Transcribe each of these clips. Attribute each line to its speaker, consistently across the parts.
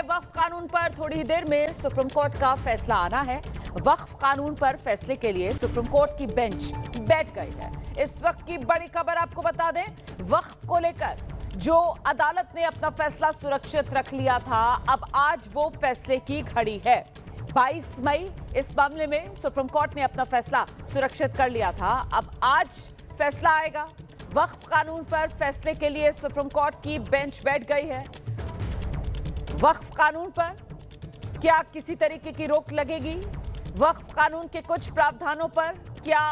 Speaker 1: वक्फ कानून पर थोड़ी देर में सुप्रीम कोर्ट का फैसला आना है। वक्फ कानून पर फैसले के लिए सुप्रीम कोर्ट की बेंच बैठ गई है। इस वक्त की बड़ी खबर आपको बता दें, वक्फ को लेकर जो अदालत ने अपना फैसला सुरक्षित रख लिया था, अब आज वो फैसले की घड़ी है। 22 मई इस मामले में सुप्रीम कोर्ट ने अपना फैसला सुरक्षित कर लिया था। अब आज फैसला आएगा। वक्फ कानून पर फैसले के लिए सुप्रीम कोर्ट की बेंच बैठ गई है। वक्फ कानून पर क्या किसी तरीके की रोक लगेगी? वक्फ कानून के कुछ प्रावधानों पर क्या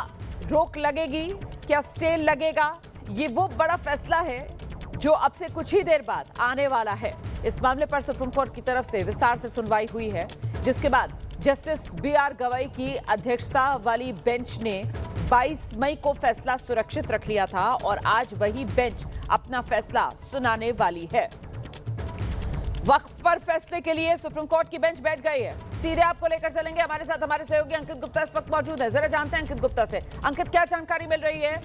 Speaker 1: रोक लगेगी? क्या स्टे लगेगा? ये वो बड़ा फैसला है जो अब से कुछ ही देर बाद आने वाला है। इस मामले पर सुप्रीम कोर्ट की तरफ से विस्तार से सुनवाई हुई है, जिसके बाद जस्टिस BR गवई की अध्यक्षता वाली बेंच ने 22 मई को फैसला सुरक्षित रख लिया था और आज वही बेंच अपना फैसला सुनाने वाली है। वक्फ पर फैसले के लिए सुप्रीम कोर्ट की बेंच बैठ गई है। सीधे आपको लेकर चलेंगे, हमारे साथ हमारे सहयोगी अंकित गुप्ता इस वक्त मौजूद है। जरा जानते हैं अंकित गुप्ता से। अंकित, क्या जानकारी मिल रही है?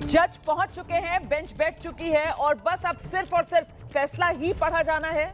Speaker 1: जज पहुंच चुके हैं, बेंच बैठ चुकी है और बस अब सिर्फ और सिर्फ फैसला ही पढ़ा जाना है।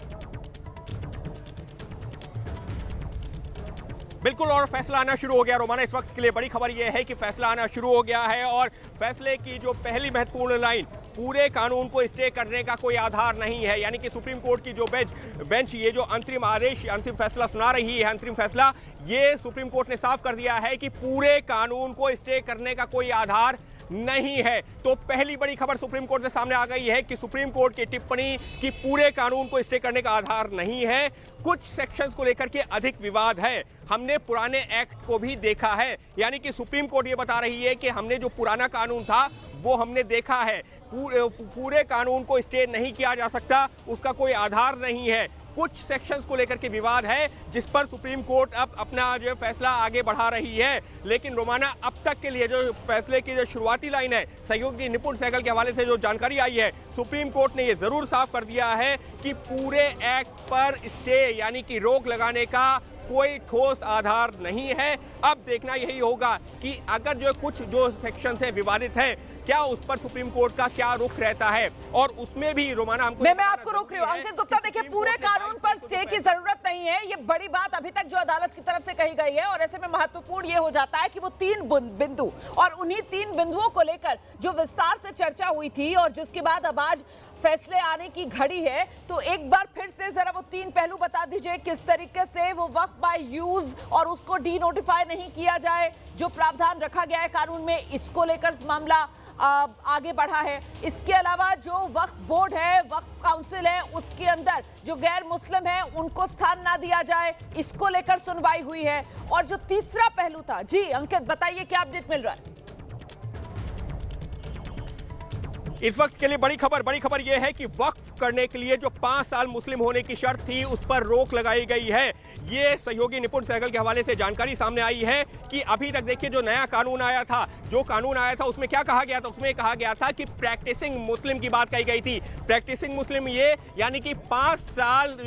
Speaker 2: बिल्कुल, और फैसला आना शुरू हो गया। रोमाना, इस वक्त के लिए बड़ी खबर यह है कि फैसला आना शुरू हो गया है और फैसले की जो पहली महत्वपूर्ण लाइन, पूरे कानून को स्टे करने का कोई आधार नहीं है, यानी कि सुप्रीम कोर्ट की जो बेंच ये जो अंतरिम आदेश, अंतिम फैसला सुना रही है, अंतरिम फैसला, ये सुप्रीम कोर्ट ने साफ कर दिया है कि पूरे कानून को स्टे करने का कोई आधार नहीं है। तो पहली बड़ी खबर सुप्रीम कोर्ट से सामने आ गई है कि सुप्रीम कोर्ट की टिप्पणी कि पूरे कानून को स्टे करने का आधार नहीं है। कुछ सेक्शंस को लेकर के अधिक विवाद है। हमने पुराने एक्ट को भी देखा है, यानी कि सुप्रीम कोर्ट ये बता रही है कि हमने जो पुराना कानून था वो हमने देखा है। पूरे कानून को स्टे नहीं किया जा सकता, उसका कोई आधार नहीं है। कुछ सेक्शंस को लेकर के विवाद है, जिस पर सुप्रीम कोर्ट अब अपना जो फैसला आगे बढ़ा रही है। लेकिन रोमाना, अब तक के लिए जो फैसले की जो शुरुआती लाइन है, सहयोगी निपुण सहगल के हवाले से जो जानकारी आई है, सुप्रीम कोर्ट ने ये जरूर साफ कर दिया है कि पूरे एक्ट पर स्टे यानी कि रोक लगाने का कोई ठोस आधार नहीं है। अब देखना यही होगा कि अगर जो कुछ जो सेक्शन है विवादित है, क्या उस पर सुप्रीम कोर्ट का क्या रुख रहता है। और उसमें भी रोमाना हमको
Speaker 1: मैं आपको रोक रही हूँ अंकित गुप्ता। देखिए, पूरे कानून पर स्टे की जरूरत नहीं है, ये बड़ी बात अभी तक जो अदालत की तरफ से कही गई है। और ऐसे में महत्वपूर्ण ये हो जाता है कि वो 3 बिंदु, और उन्हीं 3 बिंदुओं को लेकर जो विस्तार से चर्चा हुई थी और जिसके बाद अब आज फैसले आने की घड़ी है, तो एक बार फिर से जरा वो 3 पहलू बता दीजिए, किस तरीके से वो वक्फ बाय यूज और उसको डी नोटिफाई नहीं किया जाए, जो प्रावधान रखा गया है कानून में, इसको लेकर मामला आगे बढ़ा है। इसके अलावा जो वक्फ बोर्ड है, वक्फ काउंसिल है, उसके अंदर जो गैर मुस्लिम है उनको स्थान ना दिया जाए, इसको लेकर सुनवाई हुई है। और जो तीसरा पहलू था, जी अंकित बताइए क्या अपडेट मिल रहा है?
Speaker 2: इस वक्त के लिए बड़ी खबर यह है कि वक्फ करने के लिए जो 5 साल मुस्लिम होने की शर्त थी, उस पर रोक लगाई गई है। ये सहयोगी निपुण सहगल के हवाले से जानकारी सामने आई है कि अभी तक देखिए जो नया कानून आया था, उसमें क्या कहा गया था? उसमें कहा गया था कि प्रैक्टिसिंग मुस्लिम की बात कही गई थी। प्रैक्टिसिंग मुस्लिम ये यानी कि 5 साल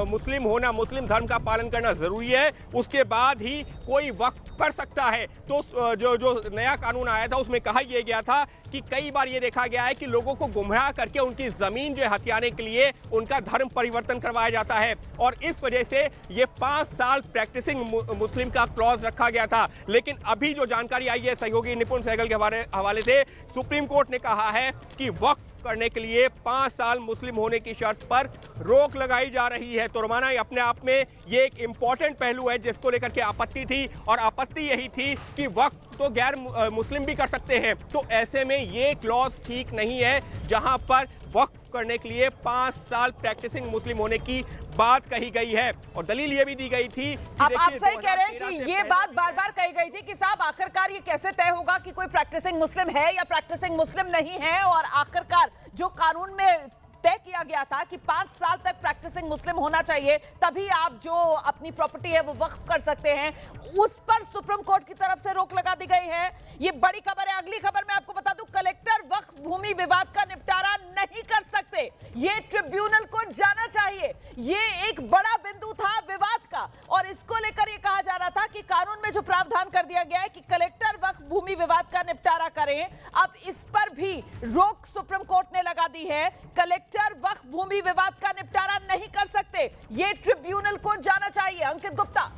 Speaker 2: मुस्लिम होना, मुस्लिम धर्म का पालन करना जरूरी है, उसके बाद ही कोई वक्फ कर सकता है। तो जो नया कानून आया था उसमें कहा यह गया था कि कई बार ये देखा गया है कि लोगों को गुमराह करके उनकी जमीन जो हथियाने के लिए उनका धर्म परिवर्तन करवाया जाता है, और इस वजह से ये 5 साल प्रैक्टिसिंग मुस्लिम का क्लॉज रखा गया था। लेकिन अभी जो जानकारी आई है सहयोगी निपुण सहगल के हवाले से, सुप्रीम कोर्ट ने कहा है कि वक्फ करने के लिए 5 साल मुस्लिम होने की शर्त पर रोक लगाई जा रही है। तो रोमाना, अपने आप में ये एक इंपॉर्टेंट पहलू है जिसको लेकर के आपत्ति थी, और आपत्ति यही थी कि वक्फ तो गैर मुस्लिम भी कर सकते हैं। तो ऐसे में ये क्लॉज ठीक नहीं है, जहां पर वक्फ करने के लिए 5 साल प्रैक्टिसिंग मुस्लिम होने की बात कही गई है। और दलील ये भी दी गई थी कि
Speaker 1: आप सही कह रहे हैं कि ये बात बार बार कही गई थी कि साहब आखिरकार ये कैसे तय होगा कि कोई प्रैक्टिसिंग मुस्लिम है या प्रैक्टिसिंग मुस्लिम नहीं है। और आखिरकार जो कानून में तय किया गया था कि 5 साल तक प्रैक्टिसिंग मुस्लिम होना चाहिए, तभी आप जो अपनी प्रॉपर्टी है वो वक्फ कर सकते हैं, उस पर सुप्रीम कोर्ट की तरफ से रोक लगा दी गई है। ये बड़ी खबर है। अगली खबर मैं आपको बता दूं, कलेक्टर वक्फ भूमि विवाद का निपटारा नहीं कर सकते, ये ट्रिब्यूनल को जाना चाहिए। ये एक बड़ा बिंदु था विवाद का, और इसको लेकर ये कहा जा रहा था कि कानून में जो प्रावधान कर दिया गया है कि कलेक्टर वक्फ भूमि विवाद का निपटारा करें, अब इस पर भी रोक सुप्रीम कोर्ट ने लगा दी है। कलेक्टर वक्फ भूमि विवाद का निपटारा नहीं कर सकते। करके ये ट्रिब्यूनल को जाना चाहिए। अंकित गुप्ता।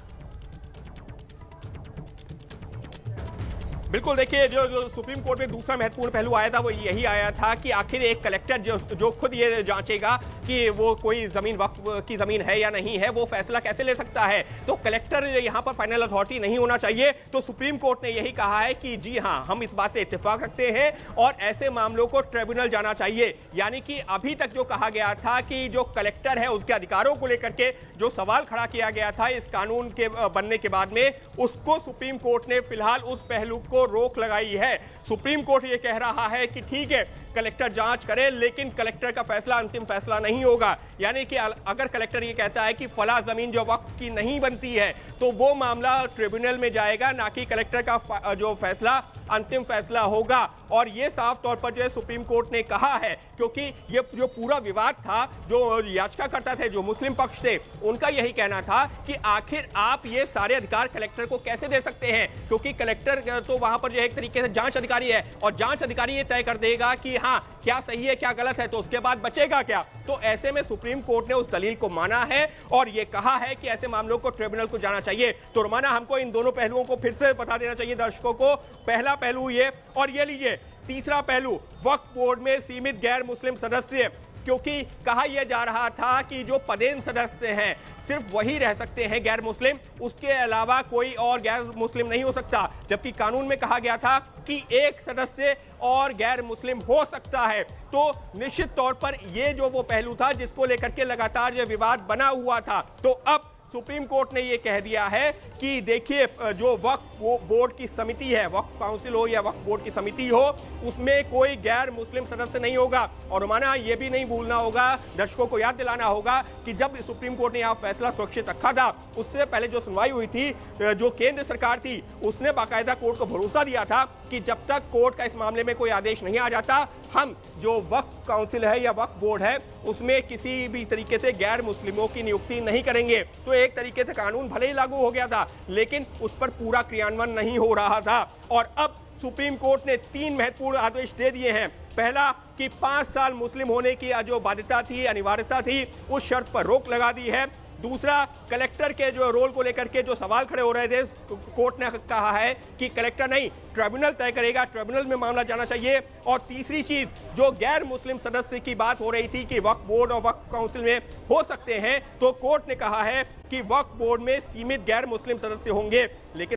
Speaker 2: बिल्कुल, देखिए जो सुप्रीम कोर्ट में दूसरा महत्वपूर्ण पहलू आया था वो यही आया था कि आखिर एक कलेक्टर जो खुद ये जांचेगा कि वो कोई जमीन वक्फ की जमीन है या नहीं है, वो फैसला कैसे ले सकता है। तो कलेक्टर यहाँ पर फाइनल अथॉरिटी नहीं होना चाहिए। तो सुप्रीम कोर्ट ने यही कहा है कि जी हाँ, हम इस बात से इत्तेफाक रखते हैं और ऐसे मामलों को ट्रिब्यूनल जाना चाहिए। यानी कि अभी तक जो कहा गया था कि जो कलेक्टर है उसके अधिकारों को लेकर के जो सवाल खड़ा किया गया था इस कानून के बनने के बाद में, उसको सुप्रीम कोर्ट ने फिलहाल उस पहलू को रोक लगाई है। सुप्रीम कोर्ट ये कह रहा है कि ठीक है, कलेक्टर जांच करे, लेकिन कलेक्टर का फैसला अंतिम फैसला नहीं होगा। यानी कि अगर कलेक्टर ये कहता है कि फला जमीन जो वक्फ की नहीं बनती है तो वो मामला ट्रिब्यूनल में जाएगा, ना कि कलेक्टर का जो फैसला अंतिम फैसला होगा। और ये साफ तौर पर जो है सुप्रीम कोर्ट ने कहा है, क्योंकि ये जो पूरा विवाद था, जो याचिकाकर्ता थे, जो मुस्लिम पक्ष थे, उनका यही कहना था कि आखिर आप ये सारे अधिकार कलेक्टर को कैसे दे सकते हैं, क्योंकि कलेक्टर तो वहां पर जो एक तरीके से जांच अधिकारी है और जांच अधिकारी ये तय कर देगा कि हाँ क्या सही है क्या गलत है, तो उसके बाद बचेगा क्या। तो ऐसे में सुप्रीम कोर्ट ने उस दलील को माना है और ये कहा है कि ऐसे मामलों को ट्रिब्यूनल को जाना चाहिए। तो रोमाना, हमको इन दोनों पहलुओं को फिर से बता देना चाहिए दर्शकों को। पहला पहलू ये, और ये लीजिए तीसरा पहलू, वक्फ बोर्ड में सीमित गैर मुस्लिम सदस्य, क्योंकि कहा यह जा रहा था कि जो पदेन सदस्य हैं सिर्फ वही रह सकते हैं गैर मुस्लिम, उसके अलावा कोई और गैर मुस्लिम नहीं हो सकता। जबकि कानून में कहा गया था कि एक सदस्य और गैर मुस्लिम हो सकता है। तो निश्चित तौर पर ये जो वो पहलू था जिसको लेकर के लगातार ये विवाद बना हुआ था, तो अब सुप्रीम कोर्ट ने ये कह दिया है कि देखिए, जो वक्फ बोर्ड की समिति है, वक्फ काउंसिल हो या वक्फ बोर्ड की समिति हो, उसमें कोई गैर मुस्लिम सदस्य नहीं होगा। और रोमाना, ये भी नहीं भूलना होगा, दर्शकों को याद दिलाना होगा कि जब सुप्रीम कोर्ट ने यह फैसला सुरक्षित रखा था, उससे पहले जो सुनवाई हुई थी, जो केंद्र सरकार थी उसने बाकायदा कोर्ट को भरोसा दिया था कि जब तक कोर्ट का इस मामले में कोई आदेश नहीं आ जाता, हम जो वक्फ काउंसिल है या वक्फ बोर्ड है उसमें किसी भी तरीके से गैर मुस्लिमों की नियुक्ति नहीं करेंगे। तो एक तरीके से कानून भले ही लागू हो गया था, लेकिन उस पर पूरा क्रियान्वयन नहीं हो रहा था। और अब सुप्रीम कोर्ट ने 3 महत्वपूर्ण आदेश दे दिए हैं। पहला कि 5 साल मुस्लिम होने की जो बाध्यता थी, अनिवार्यता थी, उस शर्त पर रोक लगा दी है। दूसरा, कलेक्टर के जो रोल को लेकर के जो सवाल खड़े हो रहे थे, कोर्ट ने कहा है कि कलेक्टर नहीं, ट्रिब्यूनल तय करेगा, ट्रिब्यूनल में मामला जाना चाहिए। और तीसरी चीज, जो गैर मुस्लिम सदस्य की बात हो रही थी कि वक्फ बोर्ड और वक्फ काउंसिल में हो सकते हैं, तो कोर्ट ने कहा है कि वक्फ बोर्ड में सीमित गैर मुस्लिम सदस्य होंगे।